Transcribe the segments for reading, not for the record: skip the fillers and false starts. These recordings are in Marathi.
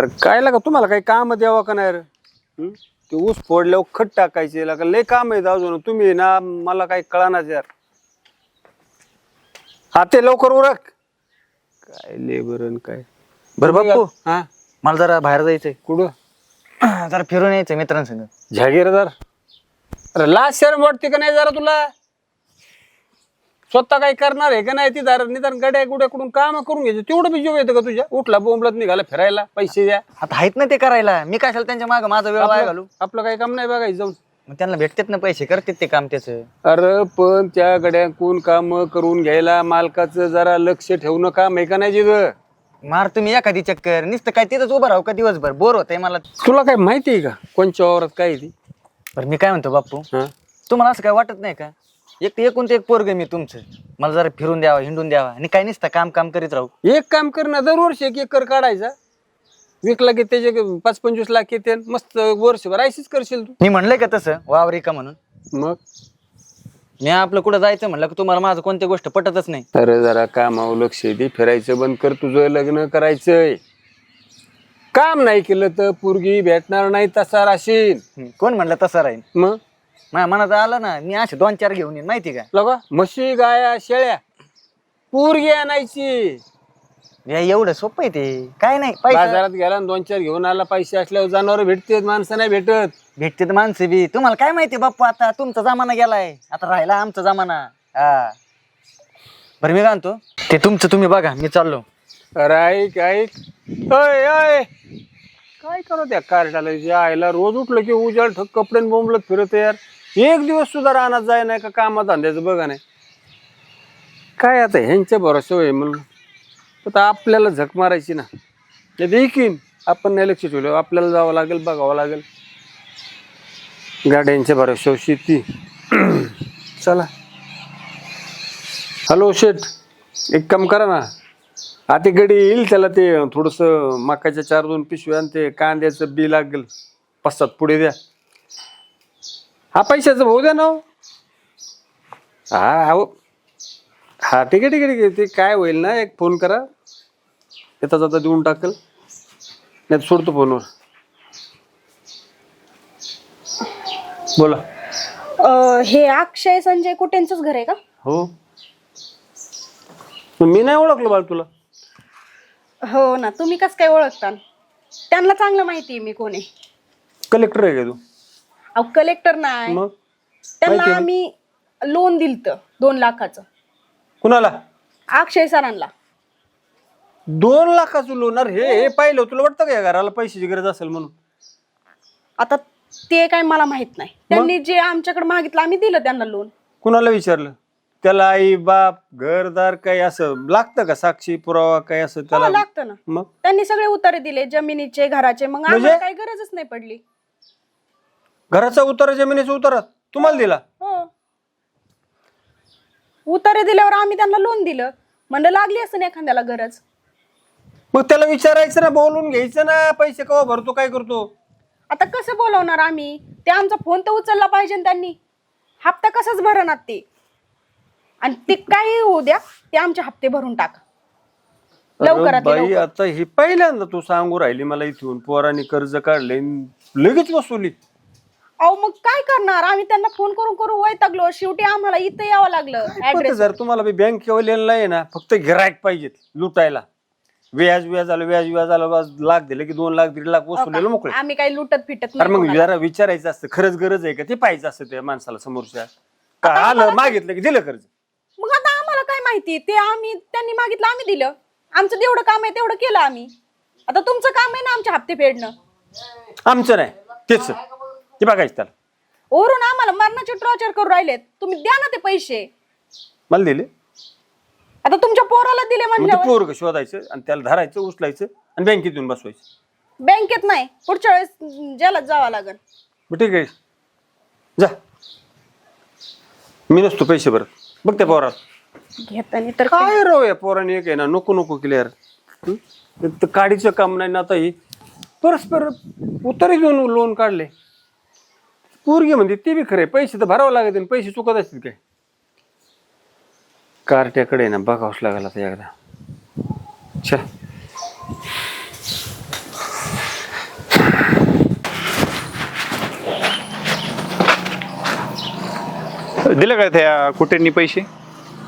अरे काय लागा तुम्हाला काही काम द्यावा का नाही रे? ते ऊस फोडल्यावर खत टाकायचे लागा लय काम आहे अजून तुम्ही ना मला काही कळानाच यार. हा ते लवकर उरक काय लेबर काय बरं बाप्पू हा मला जरा बाहेर जायचंय कुठं जरा फिरून यायचंय मित्रांसंग. जागीरदार अरे लास्ट शर्म वाटते का नाही जरा तुला स्वतः काही करणार आहे का नाही ती जरा निदान गड्या गुड्याकडून काम करून घ्यायचे तेवढं बी जीव येतं का तुझ्या उठला बोंबलत निघाला फिरायला पैसे द्या आता आहेत ना ते करायला मी कशाला त्यांच्या मागं माझा वेळ वाया घालू. आपलं काही काम नाही बघायचं जाऊन. मग त्यांना भेटतात ना पैसे करतात ते काम त्याचं. अरे पण त्या गड्याकून काम करून घ्यायला मालकाचं जरा लक्ष ठेवणं काम आहे का नाही जिथं. मार तुम्ही एखादी चक्कर नुसतं काय तिथंच उभं राहू का दिवसभर बोर होतंय मला. तुला काय माहिती आहे का कोणच्या वावरात काय आहे ती. बरं मी काय म्हणतो बाप्पू हा तुम्हाला असं काय वाटत नाही का एकूण ते एक पोरग मी तुमचं मला जरा फिरून द्यावा हिंडून द्यावा आणि काय नसतं काम काम करीत राहू. एक काम कर ना दरवर्षी एक एकर काढायचा विकला की त्याचे 5-25 लाख येते मस्त वर्षभर ऐशीच करशील तू. मी म्हणलंय का तसं वावरी का म्हणून. मग मी आपलं कुठं जायचं म्हणलं की तुम्हाला माझं कोणती गोष्ट पटतच नाही. अरे जरा कामावर लक्ष दे फिरायचं बंद कर तुझं लग्न करायचंय. काम नाही केलं तर पोरगी भेटणार नाही तसा राशीन. कोण म्हणलं तसं राहील. मग माझ्या मनात आलं ना मी असे 2-4 घेऊन येईन माहिती का. लगा म्हशी गाया शेळ्या पोरगी आणायची. एवढं सोपं आहे ते काय नाही. पैसा बाजारात गेला 2-4 घेऊन आला पैसे असल्यावर जनावर भेटते माणसं नाही भेटत. भेटते तर माणसं बी तुम्हाला काय माहिती बाप्पू आता तुमचा जमाना गेलाय आता राहिला आमचा जमाना. हा बरं मी काय म्हणतो ते तुमचं तुम्ही बघा मी चाललो. अरे ऐक ऐक अय अय काय करू त्या कार्डाला आईला रोज उठलं की उजाड ठक कपडे बोंबलत फिरत यार. एक दिवस सुद्धा रानात जाय नाही का कामात धंद्याचं बघा नाही काय आता ह्यांच्या भरोसा आहे म्हणून आता आपल्याला झक मारायची ना देखील आपण नाही लक्ष ठेवलं आपल्याला जावं लागेल बघावं लागेल. गाड्यांच्या भरोसा शेती चला. हॅलो शेठ एक काम करा ना आता गडी येईल त्याला ते थोडंसं मकाच्या 4-2 पिशव्या आणि ते कांद्याचं बी लागेल 5-7 पुढे द्या. हा पैशाचं भाऊ द्या ना. हा हो हा ठीक आहे ठीक आहे ठीक आहे ते काय होईल ना एक फोन करा येता जाता देऊन टाकेल नाही सोडतो फोनवर. बोला. हे अक्षय संजय कुटेंचंच घर आहे का? हो मी नाही ओळखलो बाळ तुला. हो ना तुम्ही कसं काय ओळखता त्यांना चांगलं माहिती आहे मी कोण आहे. कलेक्टर आहे का तू. अहो कलेक्टर नाही मग त्यांना आम्ही लोन दिलतं 2 लाखाचं. कुणाला. अक्षय सरांना 2 लाखाचं लोन. अरे हे पाहिलं तुला वाटतं का या घराला पैशाची गरज असेल म्हणून. आता ते काय मला माहित नाही त्यांनी जे आमच्याकडे मागितलं आम्ही दिलं त्यांना लोन. कुणाला विचारलं त्याला आई बाप घरदार काही असं लागतं का साक्षी पुरावा काही असं त्याला लागतं ना. मग त्यांनी सगळे उतारे दिले जमिनीचे घराचे मग आम्हाला काही गरजच नाही पडली. घराचा उतारा जमिनीचा उतारा तुम्हाला दिला. हो उतारे दिल्यावर आम्ही त्यांना लोन दिलं म्हणलं लागली असं एखाद्याला गरज. मग त्याला विचारायचं ना बोलून घ्यायचं ना पैसे केव्हा भरतो काय करतो. आता कसं बोलवणार आम्ही ते आमचा फोन तर उचलला पाहिजे ना त्यांनी. हप्ता कसाच भरणार ते आणि ते काही होऊ द्या ते आमचे हप्ते भरून टाका लवकरात बाई लवकर. आता ही पहिल्यांदा तू सांगू राहिली मला इथून पोरांनी कर्ज काढले लगेच वसुली. अहो मग काय करणार आम्ही त्यांना फोन करून करून वैतागलो शेवटी आम्हाला इथं यावं लागलं ऍड्रेस. जर तुम्हाला बँक केवलेलं आहे ना फक्त गिरायक पाहिजेत लुटायला. व्याज आलं लाख दिलं की 2 लाख 1.5 लाख वसुलीला मोकळे. आम्ही काही लुटत फिटत अरे मग नाही. जरा विचारायचं असतं खरंच गरज आहे का ते पाहिजे असतं त्या माणसाला समोरच्या का आलं मागितलं की दिलं कर्ज. मग आता आम्हाला काय माहिती ते आम्ही त्यांनी मागितलं आम्ही दिलं. आमचं जेवढं काम आहे तेवढं केलं आम्ही. आता तुमचं काम आहे ना आमचे हप्ते फेडणं. आमचं नाही तेच ते बघायचं त्याला. वरून आम्हाला मरणाचे टॉर्चर करून राहिलेत. तुम्ही द्या ना ते पैसे. मला दिले आता तुमच्या पोराला दिले मग ते म्हणल्यावर पोरग शोधायचं आणि त्याला धरायचं उचलायचं आणि बँकेत येऊन बसवायचं. बँकेत नाही पुढच्या वेळेस जेलात जावं लागेल. ठीक आहे जा मी नसतो पैसे भरत बघ त्या पोरात घेताना तर काय राव या पोराने एक आहे ना नको नको क्लिअर काडीचं काम नाही ना. आता ही परस्पर उतारे घेऊन लोन काढले पोरगी म्हणते ते बी खरे पैसे तर भरावं लागत पैसे चुकत असतील काय. कार्ट्याकडे ना बघावंच लागला आता एकदा. दिलं का त्या कुठेंनी पैसे?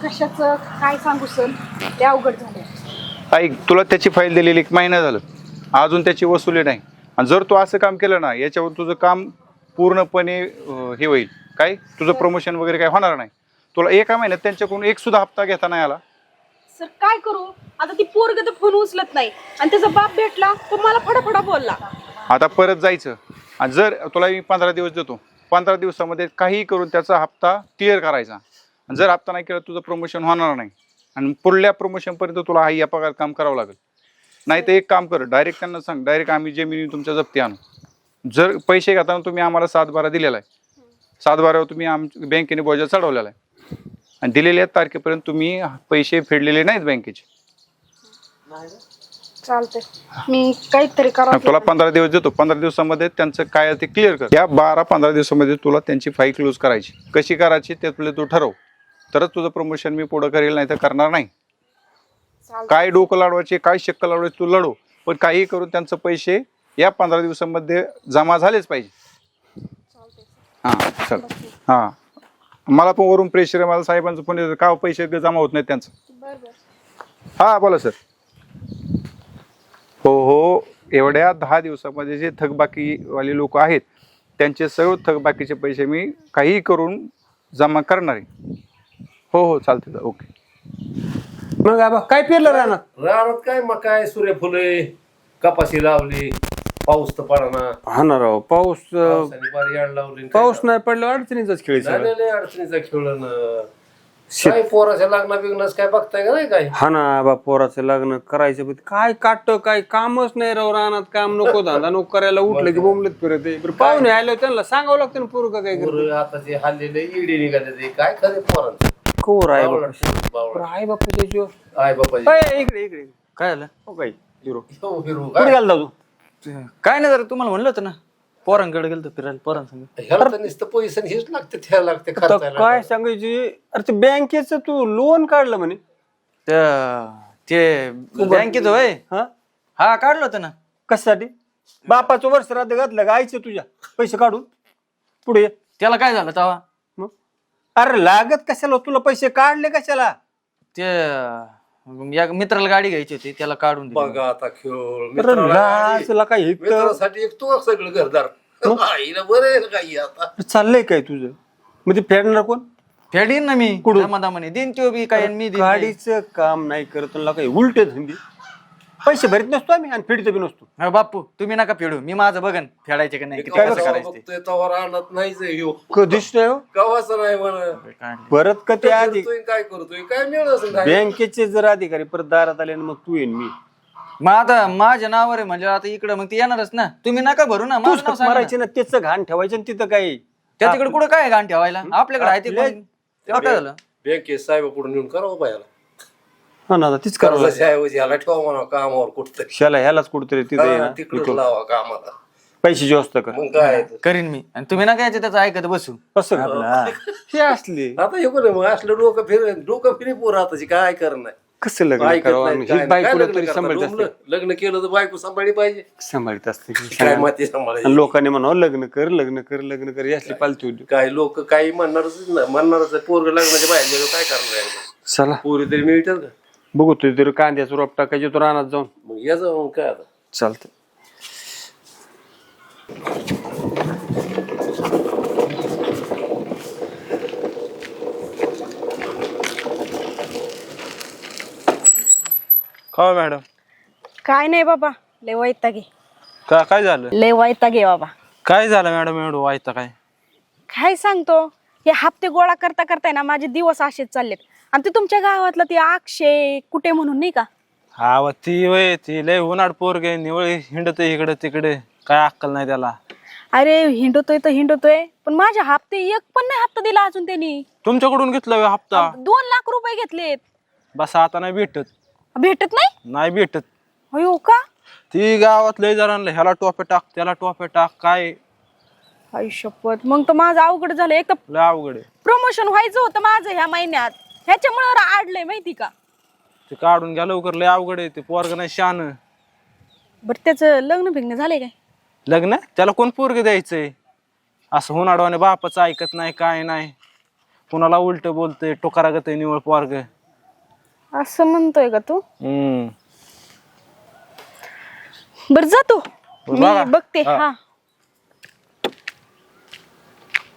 कशाचं काय सांगू सर, ते अवघड झालं. ऐक, तुला त्याची फाईल दिलेली 1 महिना झालं, अजून त्याची वसुली नाही. आणि जर तू असं काम केलं ना, याच्यावर तुझं काम पूर्णपणे हे होईल. काय तुझं प्रमोशन वगैरे काय होणार नाही. तुला एका महिन्यात त्यांच्याकडून एक सुद्धा हप्ता घेता नाही आला. सर काय करू आता, ती पोरग तर फोन उचलत नाही आणि त्याचा बाप भेटला तो मला फडाफडा बोलला. आता परत जायचं आणि जर तुला मी 15 दिवस देतो, 15 दिवसामध्ये काही करून त्याचा हप्ता क्लिअर करायचा. आणि जर हप्ता नाही केला तुझं प्रमोशन होणार नाही आणि पुढल्या प्रमोशनपर्यंत तुला हा या पगार काम करावं लागेल. नाही तर एक काम कर, डायरेक्ट त्यांना सांग, डायरेक्ट आम्ही जमिनी तुमच्या जप्ती आणू. जर पैसे घेताना तुम्ही आम्हाला 7/12 दिलेला आहे, 7/12 तुम्ही बँकेने बोजा चढवलेला आहे आणि दिलेल्या तारखेपर्यंत तुम्ही पैसे फेडलेले नाहीत बँकेचे. चालतंय, मी काहीतरी करा. तुला 15 दिवस देतो, 15 दिवसामध्ये त्यांचं काय ते क्लिअर कर. या 12-15 दिवसामध्ये तुला त्यांची फाईल क्लोज करायची. कशी करायची ते तू ठरव, तरच तुझं प्रमोशन मी पुढं करेल, नाही तर करणार नाही. काय डोकं लाडवायचे, काय शक्कल लाडवायचे तू लढव, पण काही करून त्यांचं पैसे या 15 दिवसामध्ये जमा झालेच पाहिजे. हां चल. हां मला पण वरून प्रेशर आहे, मला साहेबांचं पण येतं का पैसे जमा होत नाहीत त्यांचं. हां बोला सर. हो, एवढ्या 10 दिवसामध्ये जे थकबाकीवाले लोक आहेत त्यांचे सर्व थकबाकीचे पैसे मी काही करून जमा करणार आहे. हो चालते, ओके. मग आबा काय पेरलं राहणार? रानात काय मग काय सूर्यफुले कपाशी लावली, पाऊस तर पडाना. हा ना राव, पाऊस पावसाने बारी याड लावली. पाऊस नाही पडल्यावर अडचणीचाच खेळ सगळं. झालेलं आहे अडचणीचा खेळ ना. काय पोराच्या लग्ना बिग्नास काय बघताय का नाही काय? हा ना बा, पोराचं लग्न करायचं पण काय काट, काय कामच नाही राव. रानात काम नको, धंदा नको करायला, उठलं की बोंबलत फिरत आहे. पाहुणे आले त्यांना सांगावं लागतं ना, पोरं काय करत. पोरं आता जे हल्लेले इडी निघाले ते काय खरे पोरांचं. कोर आहे बावळट, बापा, बावळट. आहे बापा त्याची. आय बापाजी. इकडे इकडे काय झालं? हो काय हिरो हो, हिरो कुठे काय? घालता तू? काय नाही, जरा तुम्हाला म्हणलं होतं ना, पोरांकडे गेलं फिरायला, पोरांसंग. ह्याला तर नुसतं पैसे हेच लागते, त्याला लागते आता खर्चायला. काय सांगायची, अरे ते बँकेचं तू लोन काढलं म्हणे. ते बँकेत होय. हा हा काढलं होतं ना. कशासाठी? बापाचं वर्ष राहते घातलं का आईचं तुझ्या पैसे काढून पुढे ये. त्याला काय झालं तेव्हा? मग अरे लागत कशाला, तुला पैसे काढले कशाला? ते या मित्राला गाडी घ्यायची होती, त्याला काढून दिली. बघा आता खेळ अरे मित्राला गाडी, लाजला काय हित मित्रासाठी एक तू सगळं घरदार. आईला बरं आहे काही आता. चाललंय काय तुझं? मग ते फेडणार कोण? फेडीन ना मी, कुठून? दमादमाने देईन तो बी काय, आणि मी देईन. गाडीचं काम नाही करत तुला काही उलटे धंदे. पैसे भरीत नसतो आम्ही आणि फेडतो बी नसतो. हा, बापू तुम्ही नका फेडू, मी माझं बघन फेडायचे का नाही, किती काय कसं बघा, करायचं ते. बघतोय तवर आणत नाहीच ह्यो. कधीच नाही हो. कवाचं नाही म्हण. काढले. परत का ते आधी काय करतोय काय मिळत बँकेचे जर अधिकारी परत दारात आले ना, मग तू येईन मी. मग आता माझ्या नावावर आहे म्हणजे आता इकडं मग ते येणारच ना, तुम्ही नका भरू ना, माझं नाव तूच सांगा ना. मारायचे ना, त्याचं घाण ठेवायचं आणि तिथं काय. त्या तिकडे कुठं काय घाण ठेवायला, आपल्याकडे आहे ते कोण? तेव्हा काय झालं? बँकेत साहेब पुढे नेऊन करावं बायाला. हा ना, तीच करावं लागेल. कर्जाच्या ऐवजी ह्याला ठेवा म्हणा कामावर कुठतरी. शाला ह्यालाच कुठतरी तिथे ये ना, तिकडे इथून लावा कामाला. पैशाची व्यवस्था कर. मग काय करीन मी, आणि तुम्ही नका यायचं त्याचं ऐकत बसू. कसं आपलं हे असले आता हे कोण मग असलं डोकं फिरी पोर आताची काय करणार. कसं लग्न ऐकत करावं नाही, आणि काय ही नाही. बायकोला काय तरी लग्न सांभाळत करता? असते. लग्न केलं तर बायको सांभाळली पाहिजे. सांभाळत असते की काय काय. माती सांभाळायची. आणि लोकांनी म्हणावं लग्न कर, लग्न कर, लग्न कर, ही असली पालती होती. काय लोक काही म्हणणारच ना, म्हणणारच पोरग लग्नाच्या बाहेर गेलो काय करणार आहे. चला पोरी तरी मिळतात का? बघू तरी कांद्याचं रोप टाकायचे तो रानात जाऊन. मग याचं मग काय आता. चालतं. का मॅडम? काय नाही बाबा, लय वैतागे, काय झालं? लय वैतागे बाबा. काय झालं मॅडम एवढं व्हायचं काय? काय सांगतो, हे हप्ते गोळा करता करताय ना माझे दिवस असेच चाललेत. आणि ते तुमच्या गावातलं ते अक्षय कुठे म्हणून नाही का, हा व ती वय ती लय उन्हाळ पोरगे निवळ हिंडत इकडे तिकडे, काय अक्कल नाही त्याला. अरे हिंडतोय तर हिंडतोय, पण माझे हप्ते एक पण नाही हप्ता दिला अजून त्यांनी. तुमच्याकडून घेतला व्हय हप्ता? 2 लाख रुपये घेतलेत. बस आता नाही भेटत, भेटत नाही. नाही भेटत. अयो का? ती गावात लय जणांना ह्याला टोप्या टाक त्याला टोप्या टाक, काय आई शपथ, मग तर माझं अवघड झालं. एक तर लय अवघड आहे. प्रमोशन व्हायचं होतं माझं ह्या महिन्यात, ह्याच्यामुळे आडलंय माहिती का. ते काढून घ्या लवकर, लय अवघड आहे. ते पोरग नाही शान. बरं त्याचं लग्न भिग्न झालंय काय? लग्न त्याला कोण पोरग द्यायचंय? असं होणाडवाने बापाचं ऐकत नाही काय नाही. कुणाला उलट बोलतोय टोकारा गत निवळ पोरग. असं म्हणतोय का तू? हम्म. बर जा तू, बघा. मी बघते. हा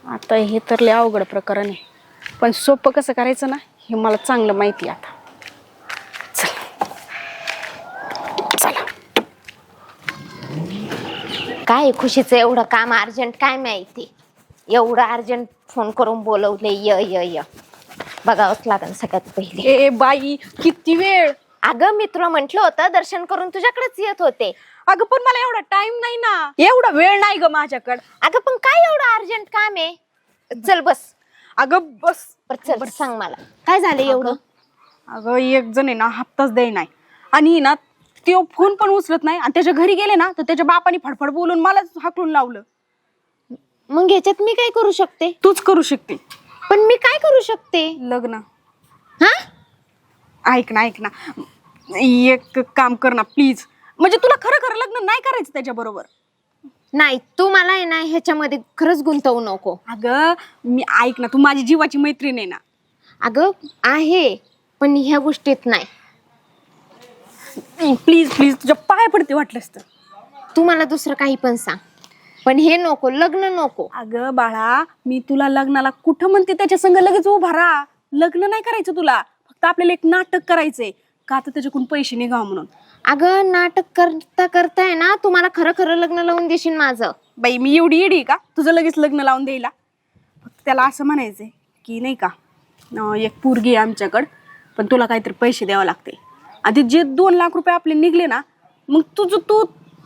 आता हे तर लय अवघड प्रकरण आहे, पण सोपं कसं करायचं ना हे मला चांगलं माहिती आहे आता. चला काय खुशीचं एवढं काम अर्जंट काय माहिती, एवढं अर्जंट फोन करून बोलवले. य बघावंच लागेल सगळ्यात पहिले. ए बाई किती वेळ. अगं मी तुला म्हंटल होतं दर्शन करून तुझ्याकडेच येत होते. अगं पण मला एवढा टाइम नाही ना, एवढा वेळ नाही ग माझ्याकडे. अगं पण काय एवढं अर्जंट काम आहे. चल बस. अगं बस. चल सांग मला काय झालं एवढं. अगं एक जण आहे ना हप्ताच द्याय नाही, आणि ना तो फोन पण उचलत नाही, आणि त्याच्या घरी गेले ना तर त्याच्या बापाने फडफड बोलून मलाच हाकलून लावलं. मग ह्याच्यात मी काय करू शकते. तूच करू शकते. पण मी काय करू शकते. लग्न. हा ऐक ना एक काम कर ना प्लीज, म्हणजे तुला खरं खरं लग्न नाही करायचं त्याच्या बरोबर. नाही तू मला आहे ना ह्याच्यामध्ये खरंच गुंतवू नको. अगं मी ऐक ना, तू माझी जीवाची मैत्रीण आहे ना. अगं आहे पण ह्या गोष्टीत नाही. प्लीज प्लीज तुझ्या पाय पडते वाटलंस तर. तू मला दुसरं काही पण सांग, पण हे नको, लग्न नको. अगं बाळा, मी तुला लग्नाला कुठं म्हणते त्याच्या संग लगेच उभा राहा. लग्न नाही करायचं तुला, फक्त आपल्याला एक नाटक करायचंय का तर त्याच्याकडून पैसे निघाव म्हणून. अगं नाटक करता करताय ना तू मला खरं खरं लग्न लावून देशील माझं. बाई मी एवढी येडी का तुझं लगेच लग्न लावून द्यायला. फक्त त्याला असं म्हणायचंय की नाही का, एक पोरगी आहे आमच्याकडं, पण तुला काहीतरी पैसे द्यावं लागते, आणि जे 2 लाख रुपये आपले निघले ना मग तू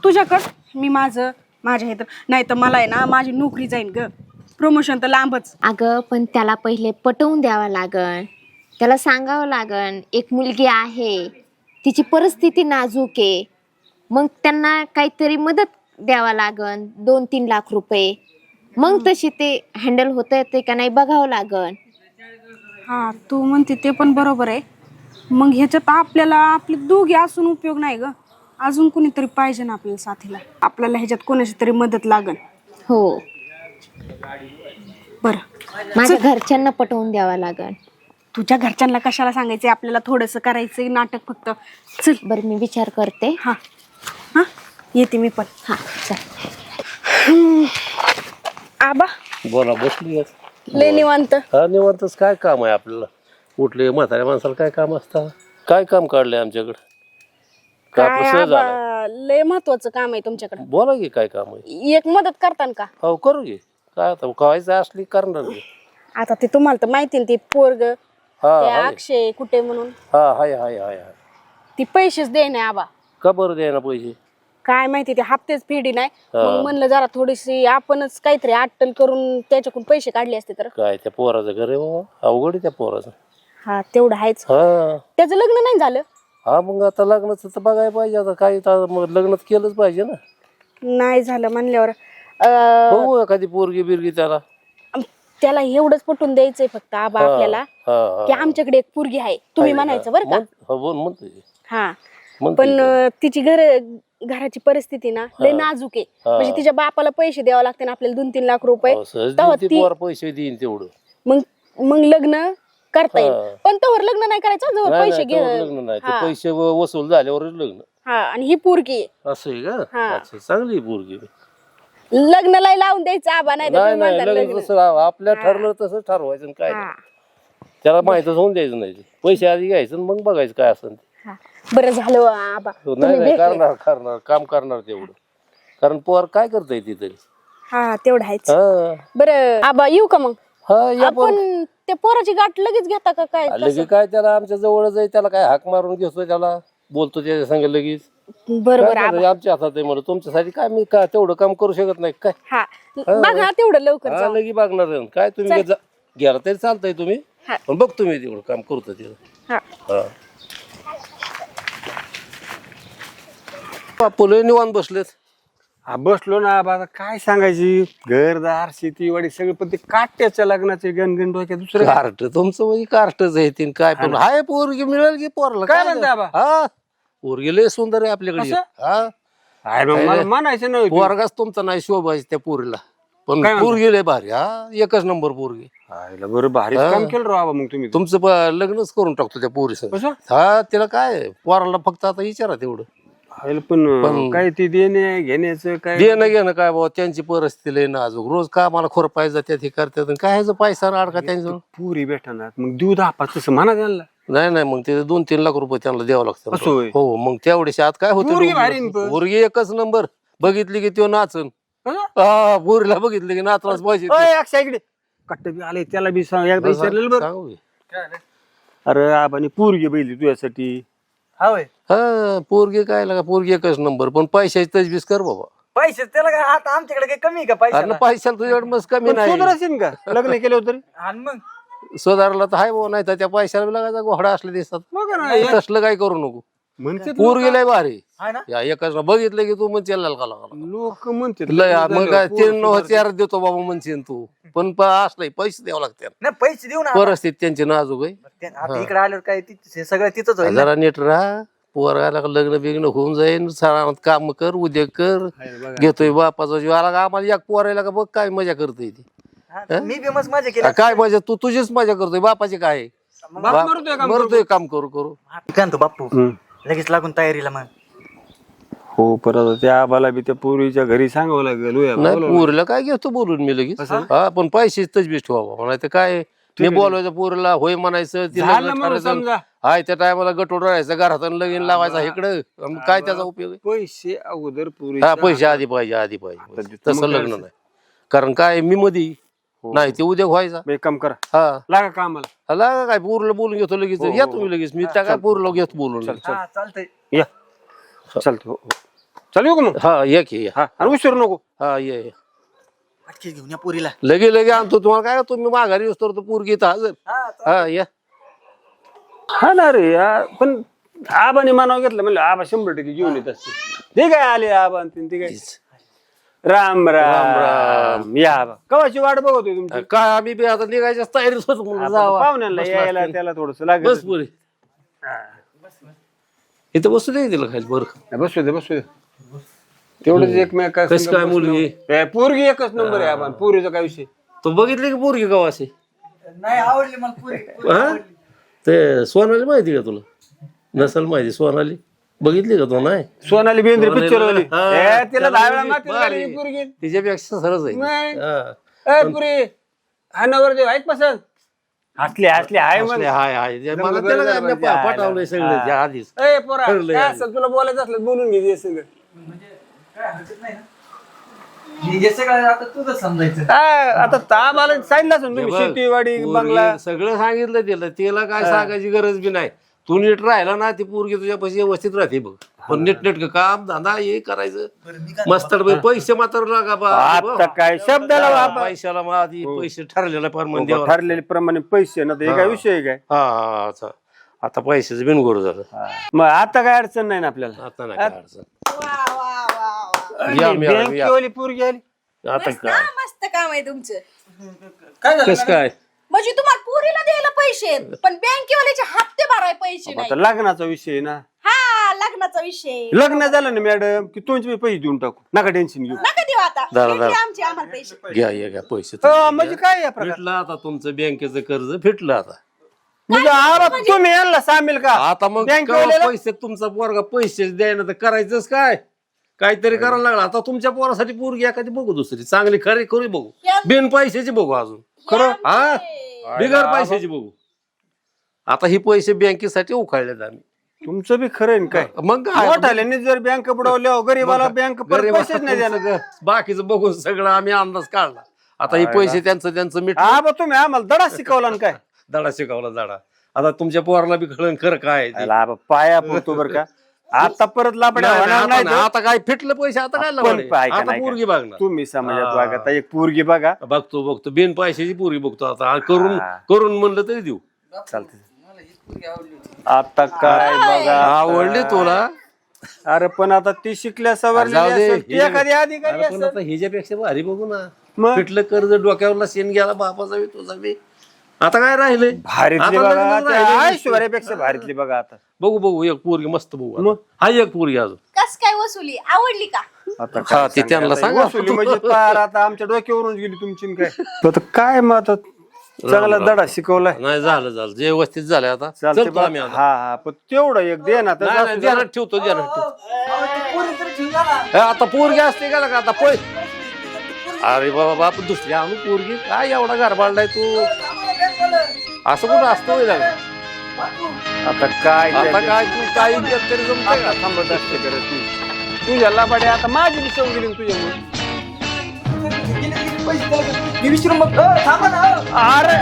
तुझ्याकडं, मी माझ्या हे तर नाही तर मला आहे ना माझी नोकरी जाईन ग, प्रमोशन तर लांबच. अगं पण त्याला पहिले पटवून द्यावं लागन, त्याला सांगावं लागन एक मुलगी आहे, तिची परिस्थिती नाजूक आहे, मग त्यांना काहीतरी मदत द्यावा लागन 2-3 लाख रुपये, मग तशी ते हँडल होतं येते का नाही बघावं लागन. हा तू म्हणते ते पण बरोबर आहे. मग ह्याच्यात आपले दोघे असून उपयोग नाही ग, अजून कोणीतरी पाहिजे ना आपल्याला साथीला. आपल्याला ह्याच्यात कोणाची तरी मदत लागन. हो बरं माझ्या घरच्यांना पटवून द्यावा लागन. तुझ्या घरच्यांना कशाला सांगायचंय, आपल्याला थोडंसं करायचंय नाटक फक्त. चल बरं मी विचार करते. हा हा येते मी पण. हा चल. आबा बोला बसली लय निवांत. हा निवांतच. काय काम आहे आपल्याला, उठले म्हाताऱ्या माणसाला काय काम असतं. काय काम काढलंय आमच्याकडे, काय काय आपलं सहज आलंय? आबा लय महत्वाचं काम आहे तुमच्याकडे. बोला की काय काम आहे. एक मदत करतान का? हो करू घे, काय आता कवायचं असली करणार घे. आता ते तुम्हाला तर माहिती ना, ते पोरग हा ते हाय. अक्षय कुठे म्हणून हा हाय हाय हाय हाय. ती पैसेच दे नाही आबा. का बरं द्याय ना पैसे. काय माहिती ते हप्तेच फेडी नाही. हा. मग म्हणलं जरा थोडीशी आपणच काहीतरी अट्टल करून त्याच्याकडून पैसे काढले असते तर. काय त्या पोराचं घर आहे बाबा, अवघड आहे त्या पोराचं. हा तेवढं आहेच. हा त्याचं लग्न नाही झालं. हा मग आता लग्नाचं तर बघायला पाहिजे. आता काय तर मग लग्नच केलंच पाहिजे ना. नाही झालं म्हणल्यावर बघू एखादी पोरगी बिरगी त्याला. त्याला एवढंच पटवून द्यायचंय फक्त आबा आपल्याला हा हा की आमच्याकडे एक पोरगी आहे, तुम्ही म्हणायचं बरं का. म्हणतोय हा म्हणतोय पण तिची घराची परिस्थिती ना लय नाजूक आहे. म्हणजे तिच्या बापाला पैसे द्यावं लागते ना आपल्याला 2-3 लाख रुपये. सहज तेव्हा देईन ती ती- पोर पैसे देईन तेवढं. मग लग्न करता येईल. हा. पण तोवर लग्न नाही करायचं जोवर नाही, पैसे नाही, तेवढं लग्न नाही. ते हा. पैसे वसूल झाल्यावरच लग्न. हा आणि ही पोरगी आहे. असं आहे का. हा. अच्छा चांगली आहे पोरगी. लग्नाला लावून द्यायचं आबा, नाही तर नाही तुम्ही नाही म्हणता लग्न लग्न. तसं आपल्या ठरलं तसं ठरवायचं आणि काय हा. नाही. त्याला माहितच होऊन द्यायचं नाही ते. पैसे आधी घ्यायचं आणि मग बघायचं काय असेल ते. हा. बरं झालं आबा तो तुम्ही नाही नाही भेटले. करणार काम करणार तेवढं. कारण पोर काय करता ती तरी. हा तेवढं आहेच. हा बरं आबा येऊ का मग हा या पोर. आपण त्या पोराची गाठ लगेच घेता का काय आलं की काय त्याला आमच्या जवळच आहे. त्याला काय हाक मारून घेतो, त्याला बोलतो त्याच्या संग लगेच. बरोबर काय आबा. करायचं, आमच्या हातात आहे म्हणून. तुमच्यासाठी काय मी का तेवढं काम करू शकत नाही काय. हा बघा तेवढं लवकर हा जाऊ. लगी बघणार आहे. काय तुम्ही गेला तरी चालतंय तुम्ही. हा. पण बघ तुम्ही तेवढं काम करतो तिथं. हा. हा बापूले निवांत बसलेत. हा बसलो ना आबा, आता काय सांगायची, घरदार शेतीवाडी सगळं, पण ते काट्याच्या लग्नाचे गणगण डोक्यात दुसरं काय? कार्ट तुमचं म्हणजे कार्टच आहे तीन काय. पण हाय पोरगी मिळेल की पोरला. काय म्हणताय आबा? हा पोरगी लय सुंदर आहे आपल्याकडे. असं? हा काय मग मला म्हणायचं नव्हतं. पोरगाच तुमचा नाही शोभायचं त्या पोरीला. पण काय म्हणता? पोरगी लय भारी हा एकच नंबर पोरगी. आईला बरं भारी काम केलं राव आबा मग तुम्ही. तुमचं लग्नच करून टाकतो त्या पोरी संग. कसं? हा तिला काय पोराला फक्त आता विचारा तेवढं. आईला पण काय ती देणे घेण्याचं काय देणं घेणं काय बाबा त्यांची परिस्थिती लय नाजूक रोज कामाला खोरपाय जात्यात हे करतात आणि काय ह्याचा पैसा अडका त्यांचं. पुरी भेटणार मग देऊ 10-5 तसं म्हणा त्यांना. नाही मग ते 2-3 लाख रुपये त्यांना द्यावं असं लागतं. होय. हो मग तेवढ्याशी आत काय पोरगी भारी आहे होतं पण. पोरगी एकच नंबर बघितली की तो नाचन. कसं? हा पोरीला बघितलं की नाचलाच पाहिजे. ओय, अक्षय इकडे कट्ट बी आले त्याला बी सांग एकदा विचारलेलं बरं. सांगू की. अरे आबाने पोरगी बैली तुझ्यासाठी. हा पोरगी काय लागा पोरगी एकच नंबर पण पैशाची तजवीज कर बाबा. पैसे त्याला काय आता आमच्याकडे काही कमी आहे का पैसा? अरे पैशाला तुझ्याकडे मस्त कमी पण नाही. सुधाराशील का लग्न केलं तरी. आणि मग सुधारला तर हाय बाबा नाही तर त्या पैशाला बी लागायचा घोडा असले दिसतात. बघ ना हे तसलं काय करू नको. म्हणते पोरगी लय भारी हाय ना? या एकच बघितलं की तू म्हणते का लोक म्हणते लय मग काय 3-9 देतो बाबा म्हणशील तू पण असलंय पैसे द्यावं लागतात. नाही पैसे देऊ ना परिस्थिती त्यांची नाजूक आहे. आता इकडे आल्यावर काय सगळं तिथंच होईल ना. जरा नीट राहा पोराला लग्न बिग्न होऊन जाईल सरावात काम कर उद्या कर घेतोय बापाचा जीव आला का आम्हाला एक पोरायला का बघ काय मजा करतोय ती. हा, मी बी मस्त मजा केली. काय मजा तू तुझीच मजा करतोय बापाची काय मरतोय काम करू करू. काय म्हणतो बाप्पू लगेच लागून तयारीला मग. हो परत त्या आबाला बी त्या पोरीच्या घरी सांगावं लागेल होय आबा. नाही पोरीला काय घेतो बोलून मी लगेच हा पण पैसे तजबीज ठेवा नाही तर काय मी बोलवायचं पोरीला होय म्हणायचं ती झालं लग्न मग ठरायचं. समजा. हाय त्या टायमाला गटोड राहायचं घरात लगीन लावायचा इकडं मग काय त्याचा उपयोग आहे. पैसे अगोदर पुरी हा पैसे आधी पाहिजे तसं लग्न नाही कारण काय मी मधी नाही ते उद्या व्हायचा. एक काम करा हा लागा कामाला. लागा काय पोरला बोलून घेतो लगेच या तुम्ही लगेच मी त्या काय पोरला घेतो बोलून हा चालतंय. या चालतो चालू येऊ का मग. हा ये की या. हा आणि विसरू नको. हा ये अटके घेऊन या पोरीला. लगे आणतो तुम्हाला काय तुम्ही माघारी येऊस तर पोरगी इथं हजर. हा या हा ना रे यार पण आबाने मानावं घेतलं म्हणलं आबा 100% घेऊन येत असते. ते काय आले आबा आणि ते काय राम राम या आबा कवाची वाट बघतोय तुमची. काय आम्ही बी आता निघायच्या तयारीच होतो म्हणून जावा. पाहुण्याला यायला त्याला थोडस बस लागत. पुरे इथं बसू दे तिला खाली बरं. बसू दे तेवढंच एकमेका कसं काय मुलगी पोरगी एकच नंबर आहे आबा पोरीचा काय विषय. तो बघितली की पोरगी गाव असे नाही आवडली मला पोरी. हा ते सोनाली माहिती का तुला नसल माहिती सोनाली बघितली का तू नाही सोनाली बेंद्रे पिक्चर वाली हा. तिला 10 वेळा माती भारी. लागली पोरगी. तिच्यापेक्षा सरच आहे नाही. हा. ए पुरी हा नवर देव ऐक पसंत हसले हाय मग. असले हाय मला त्याला काय मी पटावलंय सगळं त्या आधीच ए पोरा ठरलंय काय आधी. असेल तुला बोलायचं असलं बोलून घे सगळं. हे सगळं आता तुझं समजायचं. आता ताब आला सांगितलं असेल तुम्ही बघ, शेतीवाडी पोरगी बंगला. सगळं सांगितलं तिला काय सांगायची गरज बी नाही तू नीट राहिला ना ती पोरगी तुझ्यापाशी व्यवस्थित राहते बघ पण नीट काम धंदा हे करायचं मस्त पैसे मात्र लागा आता काय शब्दाला वापर. पैशाला मग आधी पैसे ठरलेला प्रमाण द्यावं ठरलेले प्रमाणे पैसे ना ते काय विषय आहे काय. हा आता पैशाचं बिनगोर झालं मग आता काय अडचण नाही ना आपल्याला. आता नाही काय अडचण या मॅडम, या. बँकेवाली पोरगी आली. आता काय मस्त काम आहे तुमचं. कस काय म्हणजे तुम्हाला पुरीला द्यायला पैसे आहेत, पण बँकेवाल्याचे हप्ते भराय पैसे आता नाही. लग्नाचा विषय आहे ना. हा लग्नाचा विषय. लग्न झालं ना मॅडम की तुमचे पैसे देऊन टाकू नका टेन्शन घेऊ. नका देऊ आता. दादा. भेटले आमचे आम्हाला पैसे. घ्या पैसे म्हणजे काय या प्रकार. फिटलं आता तुमचं बँकेचं कर्ज फिटलं आता म्हणजे आबा तुम्ही यांना सामील का आता मग बँकेवाल्याला? केव्हा पैसे तुमचा पोरगा पैसे द्यायला तर करायचंच काय काहीतरी करायला लागला आता तुमच्या पोरासाठी पोरगी एखादी बघू दुसरी चांगली खरी खरी बघू बिन पैशाची बघू अजून खरं हा बिगर पैशाची बघू आता ही पैसे बँकेसाठी उखाळलेत आम्ही तुमचं बी खरं आहे ना काय. मग काय मोठाल्याने जर बँक बुडवल्या गरीबाला बँक पैसेच नाही देणार. बाकीचं बघून सगळं आम्ही अंदाज काढला आता ही पैसे त्यांचं मिठ आबा तुम्ही आम्हाला दडा शिकवला ना काय. धडा शिकवला धडा आता तुमच्या पोराला बी कळण खरं काय आहे ते. आबा पाया पडतो बर का. आता परत लापड्या नाही, होणार नाही, नाही आता आता काय फिटलं पैसे आता काय पण लावले? पाय का आता नाही का? पोरगी बघणार तुम्ही समाजात वागा. आता एक पोरगी बघा. बघतो बिन पैशाची पोरगी बघतो आता करून म्हणलं तरी देऊ चालते आता काय बघा. आवडली तुला अरे पण आता ती शिकल्या सवरलेली जाऊ दे. असेल, ती एखादी अधिकारी अरे पण असेल. आता ह्याच्यापेक्षा भारी बघू ना मग? फिटलं कर्ज डोक्यावरला शेण गेला बापाचा बी तुझा बी आता काय राहिले भारीतली आता बघा. लग्न राहिले. ऐश्वर्यापेक्षा भारीतली बघा आता. बघू एक पोरगी मस्त बघू आता. हा एक पोरगी अजून कस काय वसुली आवडली का? आता हा, ते त्यांना आता सांगा. वसुली म्हणजे पार आता आमच्या डोक्यावरूनच गेली तुमची न काय. आता काय मग आता चांगला धडा शिकवलाय. नाही झालं जे व्यवस्थित झालं आता चालते चलतो आम्ही आता. हा पण तेवढं एक दे ना. नाही, नाही, ध्यानात ठेवतो ध्यानात ठेवतो. आता पोरगी असते का आता पळ. अरे बाबा बाप दुसरी आणू पोरगी काय एवढा गरबाळलाय तू असं कुठं असतं होय लागलं? आता काय आता काय तू काही केलं तरी जमतंय का? आता थांबत असते करत मी. तुझ्या लाबाडे आता माझी दिसव गेली ना तुझ्यामुळे. मी विचारून बघ थांबा ना अरे